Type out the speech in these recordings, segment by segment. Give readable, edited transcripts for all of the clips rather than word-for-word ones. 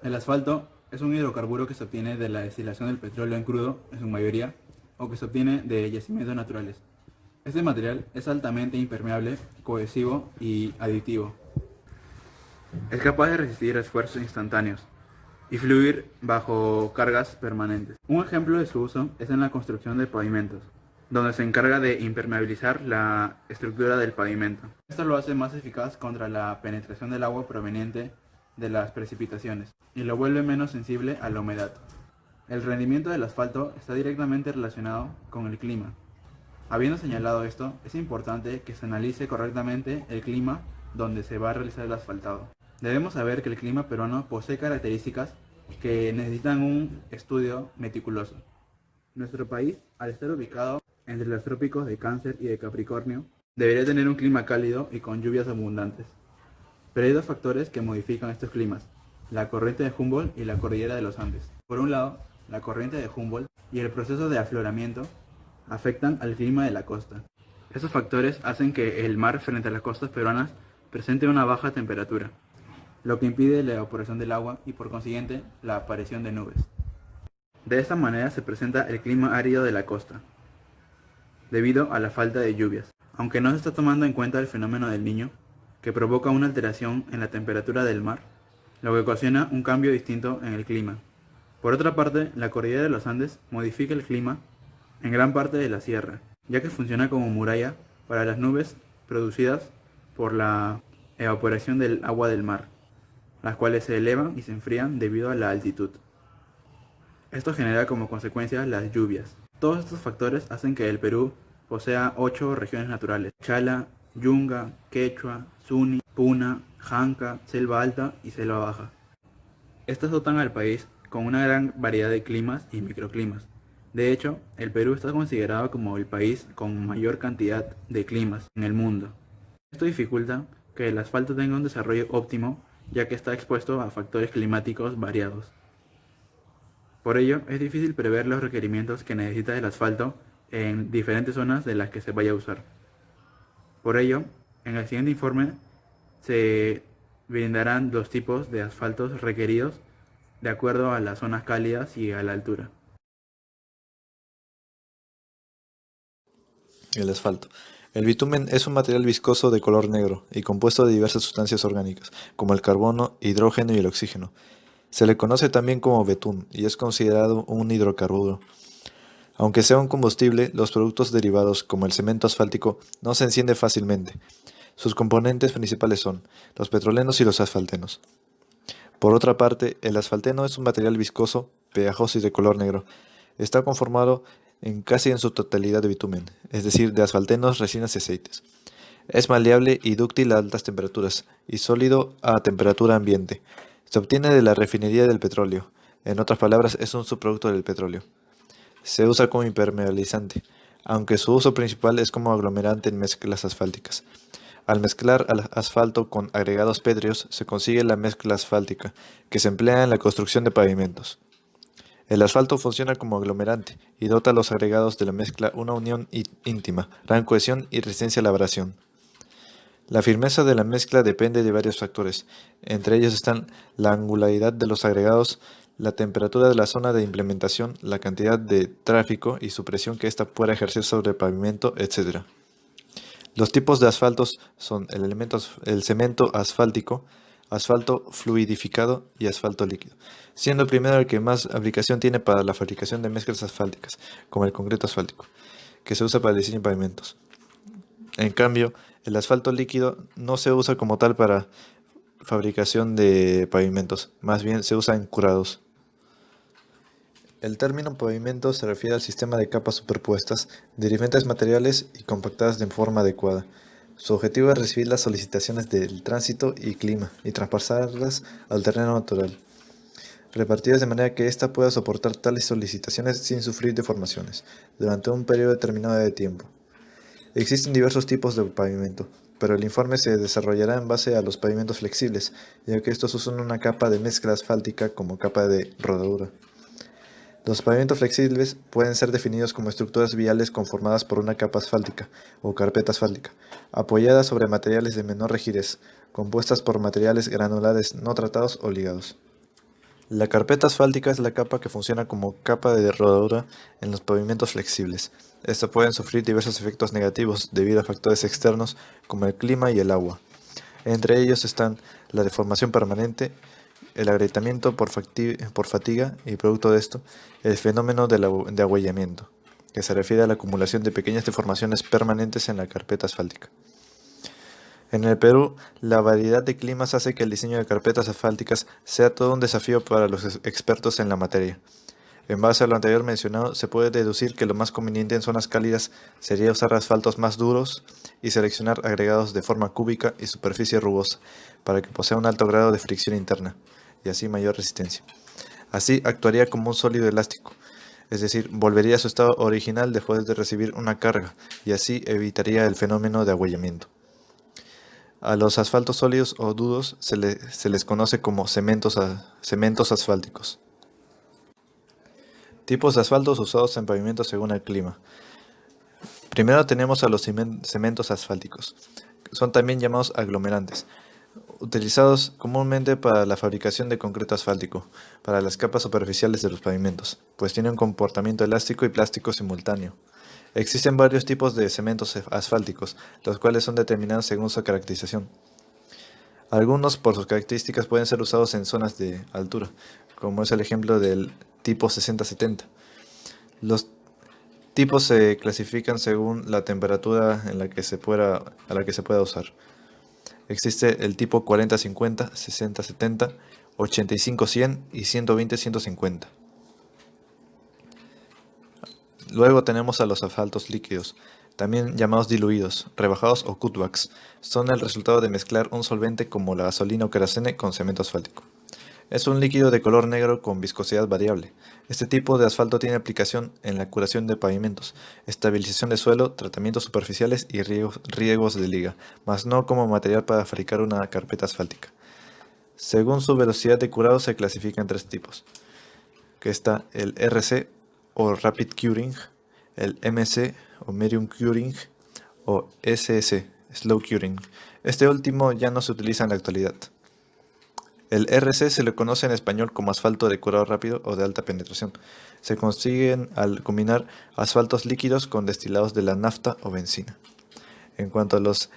El asfalto es un hidrocarburo que se obtiene de la destilación del petróleo en crudo, en su mayoría, o que se obtiene de yacimientos naturales. Este material es altamente impermeable, cohesivo y aditivo. Es capaz de resistir esfuerzos instantáneos y fluir bajo cargas permanentes. Un ejemplo de su uso es en la construcción de pavimentos, donde se encarga de impermeabilizar la estructura del pavimento. Esto lo hace más eficaz contra la penetración del agua proveniente de las precipitaciones y lo vuelve menos sensible a la humedad. El rendimiento del asfalto está directamente relacionado con el clima. Habiendo señalado esto, es importante que se analice correctamente el clima donde se va a realizar el asfaltado. Debemos saber que el clima peruano posee características que necesitan un estudio meticuloso. Nuestro país, al estar ubicado entre los trópicos de Cáncer y de Capricornio, debería tener un clima cálido y con lluvias abundantes. Pero hay dos factores que modifican estos climas: la corriente de Humboldt y la cordillera de los Andes. Por un lado, la corriente de Humboldt y el proceso de afloramiento afectan al clima de la costa. Estos factores hacen que el mar frente a las costas peruanas presente una baja temperatura, lo que impide la evaporación del agua y por consiguiente la aparición de nubes. De esta manera se presenta el clima árido de la costa, debido a la falta de lluvias. Aunque no se está tomando en cuenta el fenómeno del Niño, que provoca una alteración en la temperatura del mar, lo que ocasiona un cambio distinto en el clima. Por otra parte, la cordillera de los Andes modifica el clima en gran parte de la sierra, ya que funciona como muralla para las nubes producidas por la evaporación del agua del mar, las cuales se elevan y se enfrían debido a la altitud. Esto genera como consecuencia las lluvias. Todos estos factores hacen que el Perú posea 8 regiones naturales: Chala, Yunga, Quechua, Suni, Puna, Janca, Selva Alta y Selva Baja. Estas dotan al país con una gran variedad de climas y microclimas. De hecho, el Perú está considerado como el país con mayor cantidad de climas en el mundo. Esto dificulta que el asfalto tenga un desarrollo óptimo, ya que está expuesto a factores climáticos variados. Por ello, es difícil prever los requerimientos que necesita el asfalto en diferentes zonas de las que se vaya a usar. Por ello, en el siguiente informe se brindarán los tipos de asfaltos requeridos de acuerdo a las zonas cálidas y a la altura. El asfalto. El bitumen es un material viscoso de color negro y compuesto de diversas sustancias orgánicas, como el carbono, hidrógeno y el oxígeno. Se le conoce también como betún y es considerado un hidrocarburo. Aunque sea un combustible, los productos derivados, como el cemento asfáltico, no se enciende fácilmente. Sus componentes principales son los petrolenos y los asfaltenos. Por otra parte, el asfalteno es un material viscoso, pegajoso y de color negro. Está conformado casi en su totalidad de bitumen, es decir, de asfaltenos, resinas y aceites. Es maleable y dúctil a altas temperaturas y sólido a temperatura ambiente. Se obtiene de la refinería del petróleo. En otras palabras, es un subproducto del petróleo. Se usa como impermeabilizante, aunque su uso principal es como aglomerante en mezclas asfálticas. Al mezclar al asfalto con agregados pétreos se consigue la mezcla asfáltica, que se emplea en la construcción de pavimentos. El asfalto funciona como aglomerante y dota a los agregados de la mezcla una unión íntima, gran cohesión y resistencia a la abrasión. La firmeza de la mezcla depende de varios factores, entre ellos están la angularidad de los agregados, la temperatura de la zona de implementación, la cantidad de tráfico y su presión que ésta pueda ejercer sobre el pavimento, etc. Los tipos de asfaltos son el cemento asfáltico, asfalto fluidificado y asfalto líquido, siendo el primero el que más aplicación tiene para la fabricación de mezclas asfálticas, como el concreto asfáltico, que se usa para el diseño de pavimentos. En cambio, el asfalto líquido no se usa como tal para fabricación de pavimentos, más bien se usa en curados. El término pavimento se refiere al sistema de capas superpuestas de diferentes materiales y compactadas de forma adecuada. Su objetivo es recibir las solicitaciones del tránsito y clima y traspasarlas al terreno natural, repartidas de manera que ésta pueda soportar tales solicitaciones sin sufrir deformaciones durante un periodo determinado de tiempo. Existen diversos tipos de pavimento, pero el informe se desarrollará en base a los pavimentos flexibles, ya que estos usan una capa de mezcla asfáltica como capa de rodadura. Los pavimentos flexibles pueden ser definidos como estructuras viales conformadas por una capa asfáltica o carpeta asfáltica, apoyada sobre materiales de menor rigidez, compuestas por materiales granulares no tratados o ligados. La carpeta asfáltica es la capa que funciona como capa de rodadura en los pavimentos flexibles. Estos pueden sufrir diversos efectos negativos debido a factores externos como el clima y el agua. Entre ellos están la deformación permanente, el agrietamiento por fatiga y, producto de esto, el fenómeno de agüellamiento, que se refiere a la acumulación de pequeñas deformaciones permanentes en la carpeta asfáltica. En el Perú, la variedad de climas hace que el diseño de carpetas asfálticas sea todo un desafío para los expertos en la materia. En base a lo anterior mencionado, se puede deducir que lo más conveniente en zonas cálidas sería usar asfaltos más duros y seleccionar agregados de forma cúbica y superficie rugosa, para que posea un alto grado de fricción interna y así mayor resistencia. Así actuaría como un sólido elástico, es decir, volvería a su estado original después de recibir una carga y así evitaría el fenómeno de agüellamiento. A los asfaltos sólidos o duros se les conoce como cementos asfálticos. Tipos de asfaltos usados en pavimentos según el clima. Primero tenemos a los cementos asfálticos. Son también llamados aglomerantes, utilizados comúnmente para la fabricación de concreto asfáltico, para las capas superficiales de los pavimentos, pues tienen un comportamiento elástico y plástico simultáneo. Existen varios tipos de cementos asfálticos, los cuales son determinados según su caracterización. Algunos, por sus características, pueden ser usados en zonas de altura, como es el ejemplo del tipo 60-70. Los tipos se clasifican según la temperatura a la que se pueda usar. Existe el tipo 40-50, 60-70, 85-100 y 120-150. Luego tenemos a los asfaltos líquidos, también llamados diluidos, rebajados o cutbacks. Son el resultado de mezclar un solvente como la gasolina o querosene con cemento asfáltico. Es un líquido de color negro con viscosidad variable. Este tipo de asfalto tiene aplicación en la curación de pavimentos, estabilización de suelo, tratamientos superficiales y riegos de liga, mas no como material para fabricar una carpeta asfáltica. Según su velocidad de curado se clasifica en tres tipos, que está el RC o Rapid Curing, el MC o Medium Curing o SS, Slow Curing. Este último ya no se utiliza en la actualidad. El RC se le conoce en español como asfalto de curado rápido o de alta penetración. Se consiguen al combinar asfaltos líquidos con destilados de la nafta o benzina. En cuanto a los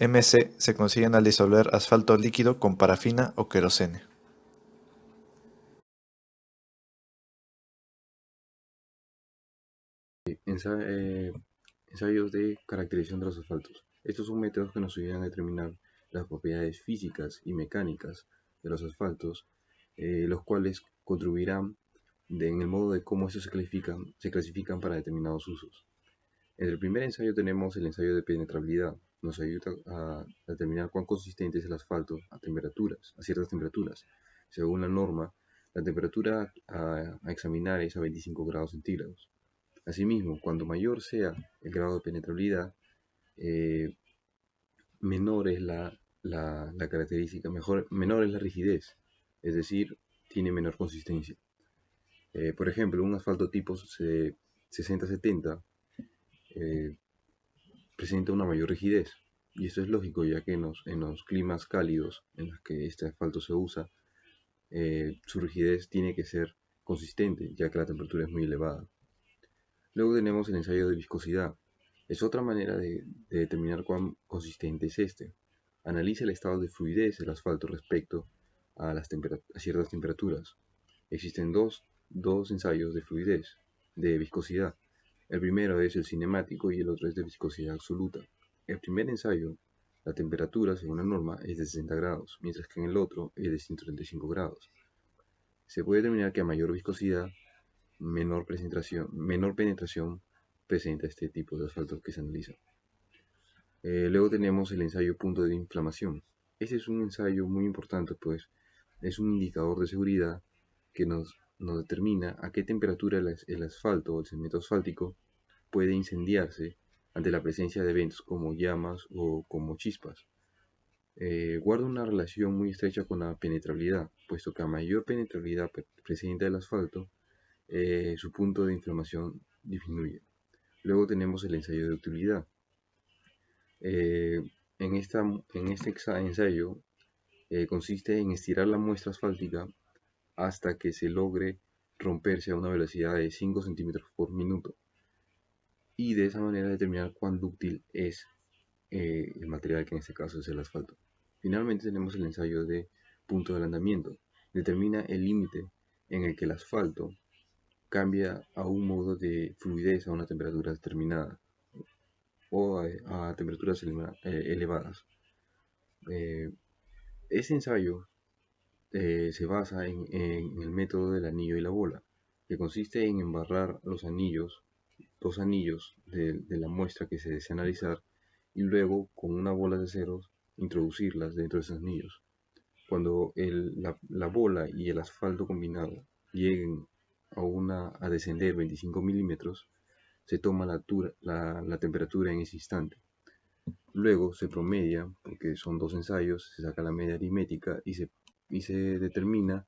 MC, se consiguen al disolver asfalto líquido con parafina o querosene. Ensa- eh, ensayos de caracterización de los asfaltos. Estos son métodos que nos ayudan a determinar las propiedades físicas y mecánicas de los asfaltos, los cuales contribuirán en el modo de cómo estos se clasifican para determinados usos. En el primer ensayo tenemos el ensayo de penetrabilidad. Nos ayuda a determinar cuán consistente es el asfalto a ciertas temperaturas. Según la norma, la temperatura a examinar es a 25 grados centígrados. Asimismo, cuando mayor sea el grado de penetrabilidad, eh, menor es la característica, menor es la rigidez, es decir, tiene menor consistencia. Por ejemplo, un asfalto tipo 60-70 presenta una mayor rigidez, y esto es lógico ya que en los climas cálidos en los que este asfalto se usa, su rigidez tiene que ser consistente, ya que la temperatura es muy elevada. Luego tenemos el ensayo de viscosidad. Es otra manera de determinar cuán consistente es este. Analiza el estado de fluidez del asfalto respecto a ciertas temperaturas. Existen dos ensayos de fluidez, de viscosidad. El primero es el cinemático y el otro es de viscosidad absoluta. El primer ensayo, la temperatura, según la norma, es de 60 grados, mientras que en el otro es de 135 grados. Se puede determinar que a mayor viscosidad, menor penetración presenta este tipo de asfalto que se analiza. Luego tenemos el ensayo punto de inflamación. Este es un ensayo muy importante, pues es un indicador de seguridad que nos determina a qué temperatura el asfalto o el cemento asfáltico puede incendiarse ante la presencia de eventos como llamas o como chispas. Guarda una relación muy estrecha con la penetrabilidad, puesto que a mayor penetrabilidad presenta el asfalto, su punto de inflamación disminuye. Luego tenemos el ensayo de utilidad. Eh, en este ensayo consiste en estirar la muestra asfáltica hasta que se logre romperse a una velocidad de 5 centímetros por minuto, y de esa manera determinar cuán dúctil es el material, que en este caso es el asfalto. Finalmente tenemos el ensayo de punto de ablandamiento. Determina el límite en el que el asfalto cambia a un modo de fluidez a una temperatura determinada o a temperaturas elevadas. Ese ensayo se basa en el método del anillo y la bola, que consiste en embarrar los anillos, dos anillos de la muestra que se desea analizar, y luego con una bola de acero introducirlas dentro de esos anillos. Cuando la bola y el asfalto combinado lleguen a descender 25 milímetros, se toma la temperatura en ese instante. Luego se promedia, porque son dos ensayos, se saca la media aritmética y se determina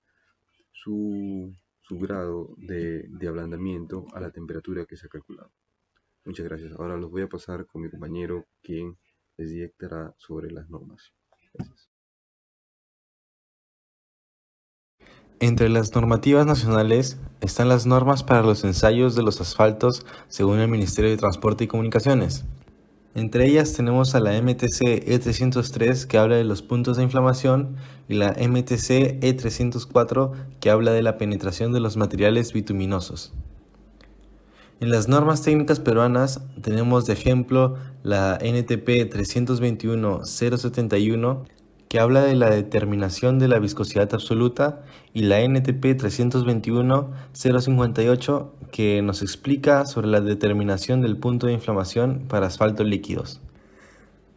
su grado de ablandamiento a la temperatura que se ha calculado. Muchas gracias. Ahora los voy a pasar con mi compañero, quien les dictará sobre las normas. Gracias. Entre las normativas nacionales están las normas para los ensayos de los asfaltos según el Ministerio de Transporte y Comunicaciones. Entre ellas tenemos a la MTC E303 que habla de los puntos de inflamación y la MTC E304 que habla de la penetración de los materiales bituminosos. En las normas técnicas peruanas tenemos de ejemplo la NTP 321-071 que habla de la determinación de la viscosidad absoluta y la NTP 321-058 que nos explica sobre la determinación del punto de inflamación para asfaltos líquidos.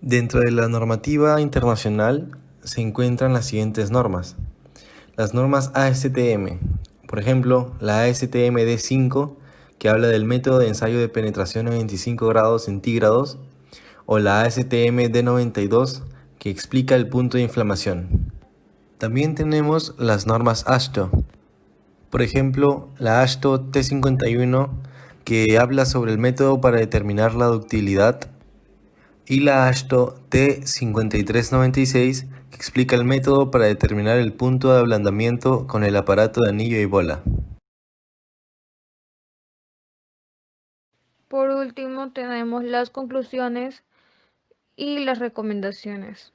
Dentro de la normativa internacional se encuentran las siguientes normas. Las normas ASTM, por ejemplo, la ASTM D5 que habla del método de ensayo de penetración a 25 grados centígrados, o la ASTM D92 que explica el punto de inflamación. También tenemos las normas AASHTO, por ejemplo, la AASHTO T51 que habla sobre el método para determinar la ductilidad y la AASHTO T5396 que explica el método para determinar el punto de ablandamiento con el aparato de anillo y bola. Por último, tenemos las conclusiones y las recomendaciones.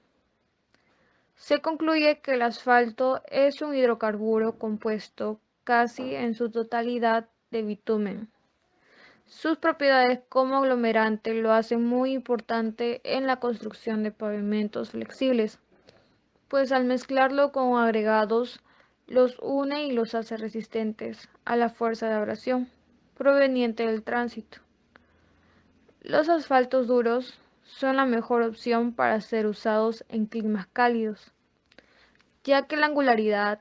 Se concluye que el asfalto es un hidrocarburo compuesto casi en su totalidad de bitumen. Sus propiedades como aglomerante lo hacen muy importante en la construcción de pavimentos flexibles, pues al mezclarlo con agregados los une y los hace resistentes a la fuerza de abrasión proveniente del tránsito. Los asfaltos duros son la mejor opción para ser usados en climas cálidos, ya que la angularidad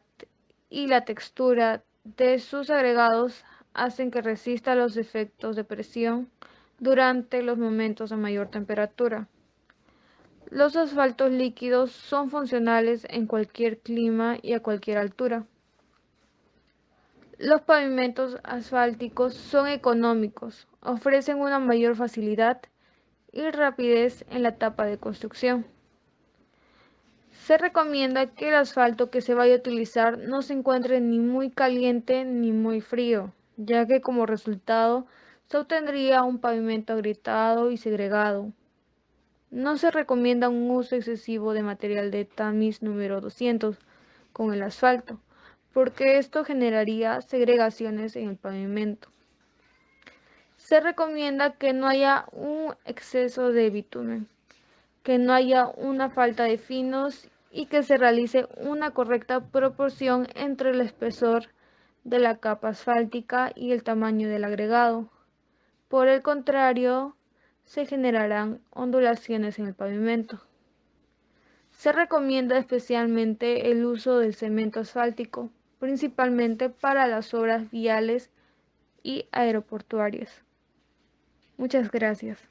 y la textura de sus agregados hacen que resista los efectos de presión durante los momentos de mayor temperatura. Los asfaltos líquidos son funcionales en cualquier clima y a cualquier altura. Los pavimentos asfálticos son económicos, ofrecen una mayor facilidad y rapidez en la etapa de construcción. Se recomienda que el asfalto que se vaya a utilizar no se encuentre ni muy caliente ni muy frío, ya que como resultado se obtendría un pavimento agrietado y segregado. No se recomienda un uso excesivo de material de tamiz número 200 con el asfalto, porque esto generaría segregaciones en el pavimento. Se recomienda que no haya un exceso de bitumen, que no haya una falta de finos y que se realice una correcta proporción entre el espesor de la capa asfáltica y el tamaño del agregado. Por el contrario, se generarán ondulaciones en el pavimento. Se recomienda especialmente el uso del cemento asfáltico, principalmente para las obras viales y aeroportuarias. Muchas gracias.